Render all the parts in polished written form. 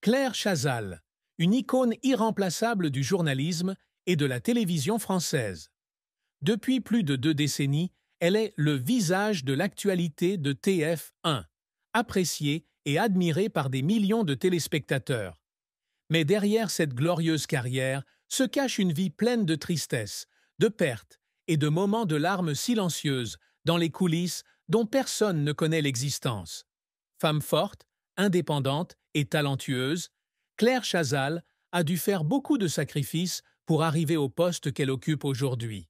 Claire Chazal, une icône irremplaçable du journalisme et de la télévision française. Depuis plus de 2 décennies, elle est le visage de l'actualité de TF1, appréciée et admirée par des millions de téléspectateurs. Mais derrière cette glorieuse carrière se cache une vie pleine de tristesse, de pertes et de moments de larmes silencieuses dans les coulisses dont personne ne connaît l'existence. Femme forte, indépendante et talentueuse, Claire Chazal a dû faire beaucoup de sacrifices pour arriver au poste qu'elle occupe aujourd'hui.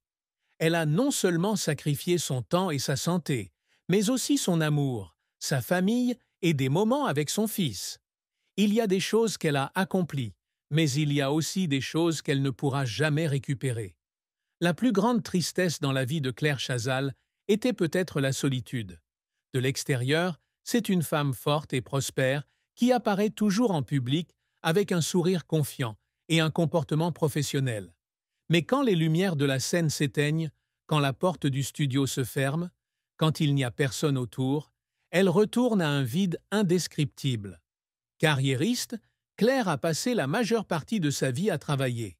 Elle a non seulement sacrifié son temps et sa santé, mais aussi son amour, sa famille et des moments avec son fils. Il y a des choses qu'elle a accomplies, mais il y a aussi des choses qu'elle ne pourra jamais récupérer. La plus grande tristesse dans la vie de Claire Chazal était peut-être la solitude. De l'extérieur, c'est une femme forte et prospère qui apparaît toujours en public avec un sourire confiant et un comportement professionnel. Mais quand les lumières de la scène s'éteignent, quand la porte du studio se ferme, quand il n'y a personne autour, elle retourne à un vide indescriptible. Carriériste, Claire a passé la majeure partie de sa vie à travailler.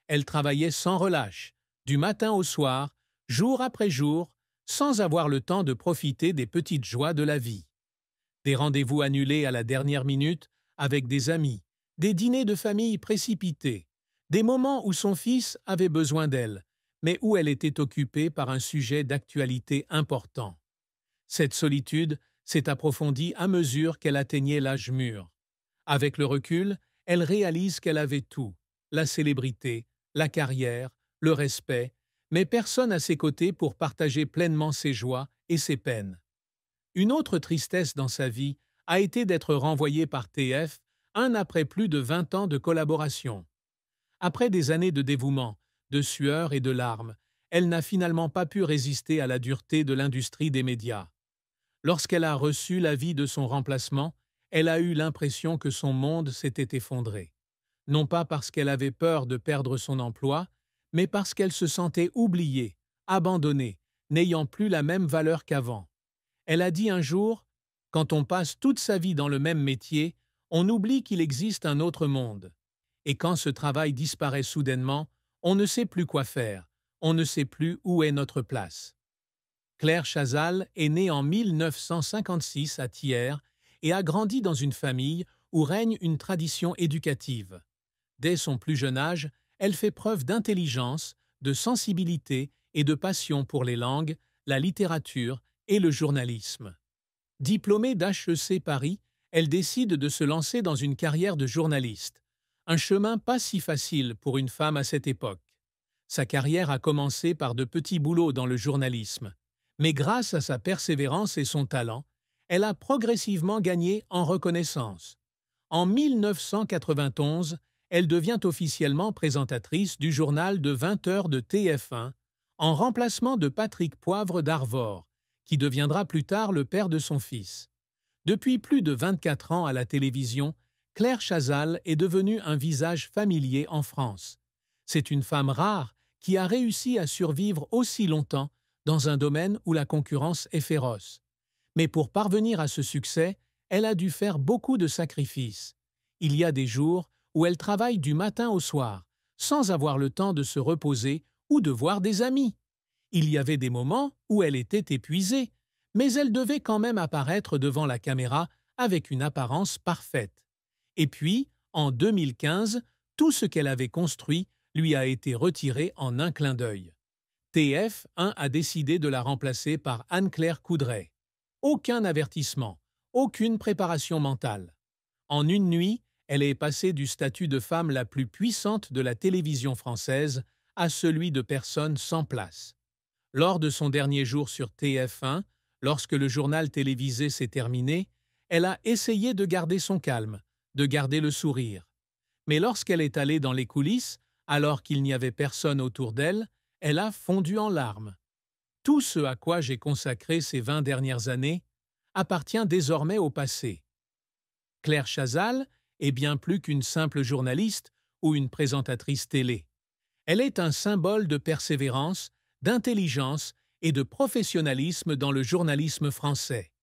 Elle travaillait sans relâche, du matin au soir, jour après jour, sans avoir le temps de profiter des petites joies de la vie. Des rendez-vous annulés à la dernière minute avec des amis, des dîners de famille précipités, des moments où son fils avait besoin d'elle, mais où elle était occupée par un sujet d'actualité important. Cette solitude s'est approfondie à mesure qu'elle atteignait l'âge mûr. Avec le recul, elle réalise qu'elle avait tout, la célébrité, la carrière, le respect, mais personne à ses côtés pour partager pleinement ses joies et ses peines. Une autre tristesse dans sa vie a été d'être renvoyée par TF, après plus de 20 ans de collaboration. Après des années de dévouement, de sueur et de larmes, elle n'a finalement pas pu résister à la dureté de l'industrie des médias. Lorsqu'elle a reçu l'avis de son remplacement, elle a eu l'impression que son monde s'était effondré. Non pas parce qu'elle avait peur de perdre son emploi, mais parce qu'elle se sentait oubliée, abandonnée, n'ayant plus la même valeur qu'avant. Elle a dit un jour « Quand on passe toute sa vie dans le même métier, on oublie qu'il existe un autre monde. Et quand ce travail disparaît soudainement, on ne sait plus quoi faire, on ne sait plus où est notre place. » Claire Chazal est née en 1956 à Thiers et a grandi dans une famille où règne une tradition éducative. Dès son plus jeune âge, elle fait preuve d'intelligence, de sensibilité et de passion pour les langues, la littérature et le journalisme. Diplômée d'HEC Paris, elle décide de se lancer dans une carrière de journaliste. Un chemin pas si facile pour une femme à cette époque. Sa carrière a commencé par de petits boulots dans le journalisme. Mais grâce à sa persévérance et son talent, elle a progressivement gagné en reconnaissance. En 1991, elle devient officiellement présentatrice du journal de 20 heures de TF1, en remplacement de Patrick Poivre d'Arvor, qui deviendra plus tard le père de son fils. Depuis plus de 24 ans à la télévision, Claire Chazal est devenue un visage familier en France. C'est une femme rare qui a réussi à survivre aussi longtemps dans un domaine où la concurrence est féroce. Mais pour parvenir à ce succès, elle a dû faire beaucoup de sacrifices. Il y a des jours où elle travaille du matin au soir, sans avoir le temps de se reposer ou de voir des amis. Il y avait des moments où elle était épuisée, mais elle devait quand même apparaître devant la caméra avec une apparence parfaite. Et puis, en 2015, tout ce qu'elle avait construit lui a été retiré en un clin d'œil. TF1 a décidé de la remplacer par Anne-Claire Coudray. Aucun avertissement, aucune préparation mentale. En une nuit, elle est passée du statut de femme la plus puissante de la télévision française à celui de personne sans place. Lors de son dernier jour sur TF1, lorsque le journal télévisé s'est terminé, elle a essayé de garder son calme, de garder le sourire. Mais lorsqu'elle est allée dans les coulisses, alors qu'il n'y avait personne autour d'elle, elle a fondu en larmes. Tout ce à quoi j'ai consacré ces 20 dernières années appartient désormais au passé. Claire Chazal est bien plus qu'une simple journaliste ou une présentatrice télé. Elle est un symbole de persévérance, d'intelligence et de professionnalisme dans le journalisme français.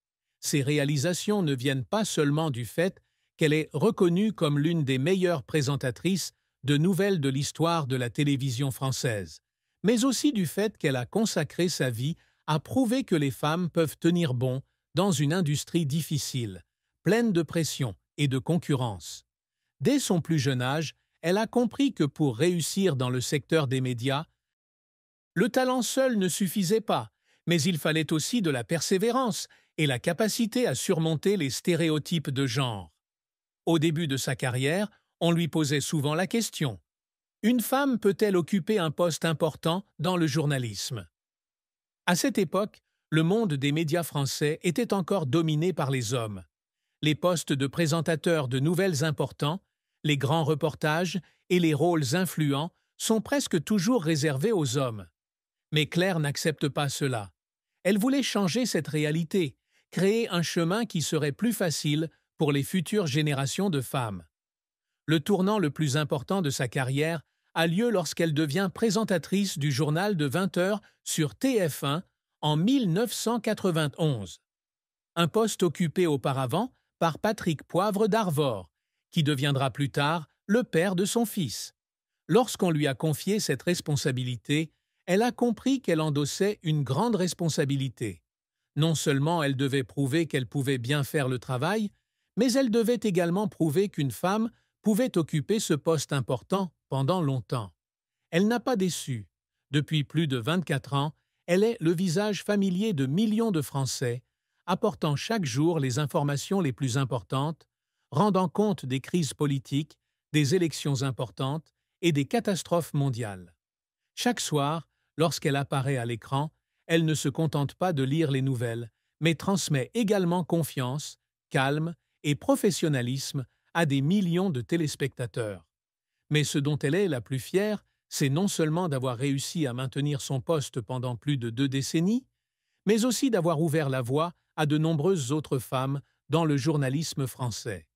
Ses réalisations ne viennent pas seulement du fait qu'elle est reconnue comme l'une des meilleures présentatrices de nouvelles de l'histoire de la télévision française, mais aussi du fait qu'elle a consacré sa vie à prouver que les femmes peuvent tenir bon dans une industrie difficile, pleine de pression et de concurrence. Dès son plus jeune âge, elle a compris que pour réussir dans le secteur des médias, le talent seul ne suffisait pas, mais il fallait aussi de la persévérance et la capacité à surmonter les stéréotypes de genre. Au début de sa carrière, on lui posait souvent la question: une femme peut-elle occuper un poste important dans le journalisme? À cette époque, le monde des médias français était encore dominé par les hommes. Les postes de présentateurs de nouvelles importants, les grands reportages et les rôles influents sont presque toujours réservés aux hommes. Mais Claire n'accepte pas cela. Elle voulait changer cette réalité, créer un chemin qui serait plus facile pour les futures générations de femmes. Le tournant le plus important de sa carrière a lieu lorsqu'elle devient présentatrice du journal de 20 heures sur TF1 en 1991. Un poste occupé auparavant par Patrick Poivre d'Arvor, qui deviendra plus tard le père de son fils. Lorsqu'on lui a confié cette responsabilité, elle a compris qu'elle endossait une grande responsabilité. Non seulement elle devait prouver qu'elle pouvait bien faire le travail, mais elle devait également prouver qu'une femme pouvait occuper ce poste important pendant longtemps. Elle n'a pas déçu. Depuis plus de 24 ans, elle est le visage familier de millions de Français, apportant chaque jour les informations les plus importantes, rendant compte des crises politiques, des élections importantes et des catastrophes mondiales. Chaque soir, lorsqu'elle apparaît à l'écran, elle ne se contente pas de lire les nouvelles, mais transmet également confiance, calme et professionnalisme à des millions de téléspectateurs. Mais ce dont elle est la plus fière, c'est non seulement d'avoir réussi à maintenir son poste pendant plus de 2 décennies, mais aussi d'avoir ouvert la voie à de nombreuses autres femmes dans le journalisme français.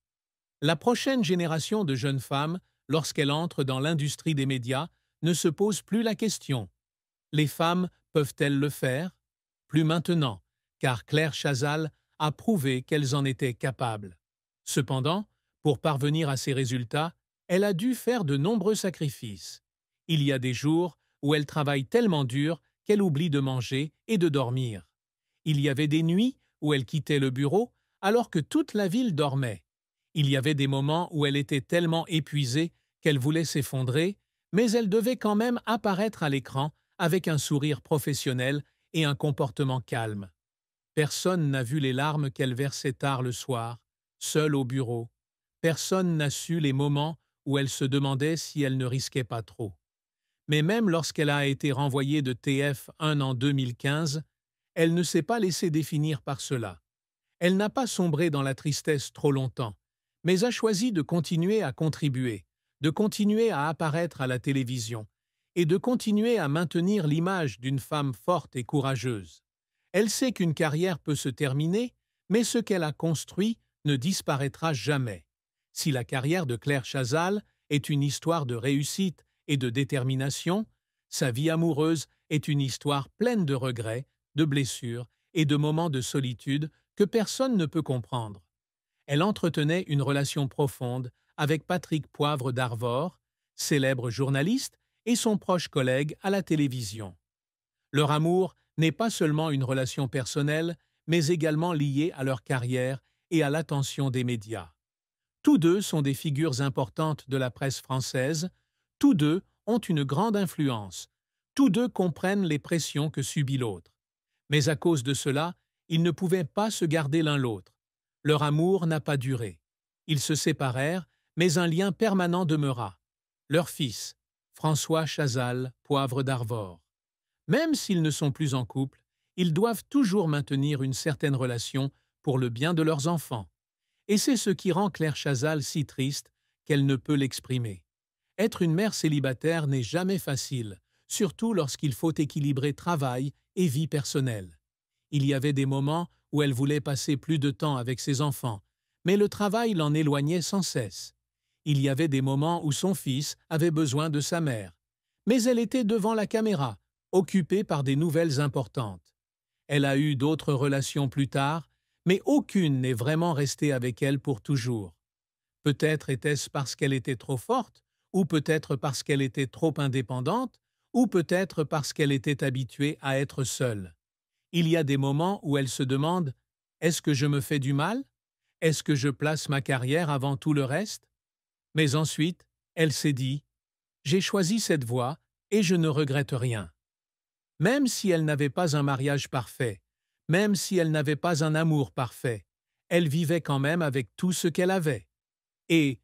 La prochaine génération de jeunes femmes, lorsqu'elle entre dans l'industrie des médias, ne se pose plus la question: les femmes peuvent-elles le faire? Plus maintenant, car Claire Chazal a prouvé qu'elles en étaient capables. Cependant, pour parvenir à ces résultats, elle a dû faire de nombreux sacrifices. Il y a des jours où elle travaille tellement dur qu'elle oublie de manger et de dormir. Il y avait des nuits où elle quittait le bureau alors que toute la ville dormait. Il y avait des moments où elle était tellement épuisée qu'elle voulait s'effondrer, mais elle devait quand même apparaître à l'écran avec un sourire professionnel et un comportement calme. Personne n'a vu les larmes qu'elle versait tard le soir, seule au bureau. Personne n'a su les moments où elle se demandait si elle ne risquait pas trop. Mais même lorsqu'elle a été renvoyée de TF1 en 2015, elle ne s'est pas laissée définir par cela. Elle n'a pas sombré dans la tristesse trop longtemps, mais a choisi de continuer à contribuer, de continuer à apparaître à la télévision et de continuer à maintenir l'image d'une femme forte et courageuse. Elle sait qu'une carrière peut se terminer, mais ce qu'elle a construit ne disparaîtra jamais. Si la carrière de Claire Chazal est une histoire de réussite et de détermination, sa vie amoureuse est une histoire pleine de regrets, de blessures et de moments de solitude que personne ne peut comprendre. Elle entretenait une relation profonde avec Patrick Poivre d'Arvor, célèbre journaliste et son proche collègue à la télévision. Leur amour n'est pas seulement une relation personnelle, mais également liée à leur carrière et à l'attention des médias. Tous deux sont des figures importantes de la presse française, tous deux ont une grande influence, tous deux comprennent les pressions que subit l'autre. Mais à cause de cela, ils ne pouvaient pas se garder l'un l'autre. Leur amour n'a pas duré. Ils se séparèrent, mais un lien permanent demeura. Leur fils, François Chazal, Poivre d'Arvor. Même s'ils ne sont plus en couple, ils doivent toujours maintenir une certaine relation pour le bien de leurs enfants. Et c'est ce qui rend Claire Chazal si triste qu'elle ne peut l'exprimer. Être une mère célibataire n'est jamais facile, surtout lorsqu'il faut équilibrer travail et vie personnelle. Il y avait des moments où elle voulait passer plus de temps avec ses enfants, mais le travail l'en éloignait sans cesse. Il y avait des moments où son fils avait besoin de sa mère, mais elle était devant la caméra, occupée par des nouvelles importantes. Elle a eu d'autres relations plus tard, mais aucune n'est vraiment restée avec elle pour toujours. Peut-être était-ce parce qu'elle était trop forte, ou peut-être parce qu'elle était trop indépendante, ou peut-être parce qu'elle était habituée à être seule. Il y a des moments où elle se demande: est-ce que je me fais du mal? Est-ce que je place ma carrière avant tout le reste? Mais ensuite, elle s'est dit: j'ai choisi cette voie et je ne regrette rien. Même si elle n'avait pas un mariage parfait, même si elle n'avait pas un amour parfait, elle vivait quand même avec tout ce qu'elle avait. Et